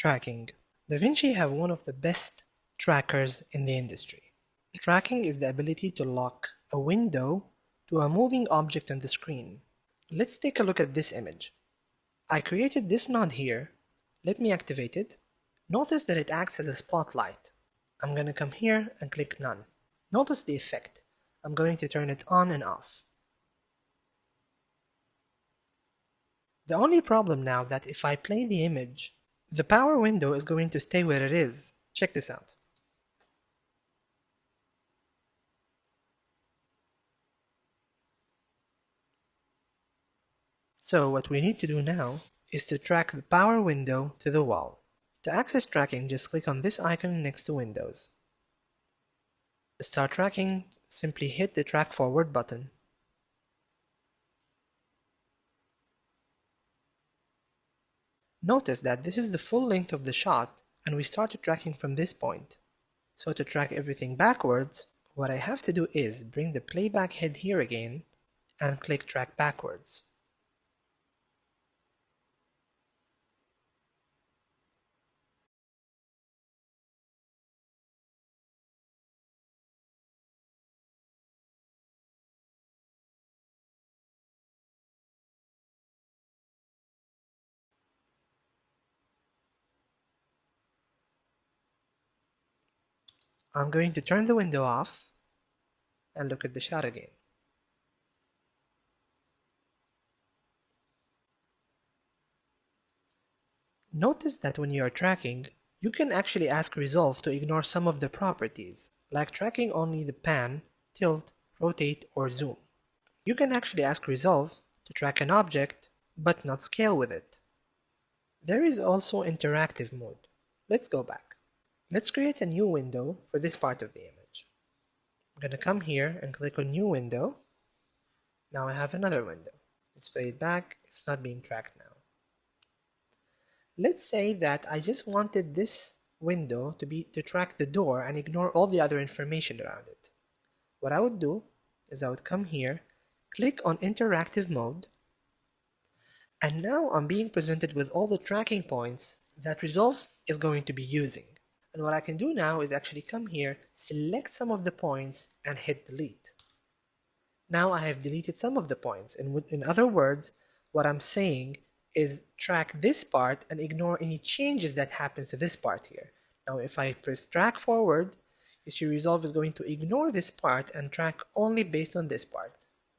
Tracking. DaVinci have one of the best trackers in the industry. Tracking is the ability to lock a window to a moving object on the screen. Let's take a look at this image. I created this node here. Let me activate it. Notice that it acts as a spotlight. I'm going to come here and click None. Notice the effect. I'm going to turn it on and off. The only problem now that if I play the image, the power window is going to stay where it is. Check this out. So what we need to do now is to track the power window to the wall. To access tracking, just click on this icon next to Windows. To start tracking, simply hit the Track Forward button. Notice that this is the full length of the shot, and we started tracking from this point. So to track everything backwards, what I have to do is bring the playback head here again and click Track Backwards. I'm going to turn the window off and look at the shot again. Notice that when you are tracking, you can actually ask Resolve to ignore some of the properties, like tracking only the pan, tilt, rotate, or zoom. You can actually ask Resolve to track an object, but not scale with it. There is also interactive mode. Let's go back. Let's create a new window for this part of the image. I'm going to come here and click on New Window. Now I have another window. Let's play it back. It's not being tracked now. Let's say that I just wanted this window to track the door and ignore all the other information around it. What I would do is I would come here, click on interactive mode, and now I'm being presented with all the tracking points that Resolve is going to be using. And what I can do now is actually come here, select some of the points, and hit delete. Now I have deleted some of the points. In other words, what I'm saying is track this part and ignore any changes that happens to this part here. Now if I press track forward, you see Resolve is going to ignore this part and track only based on this part.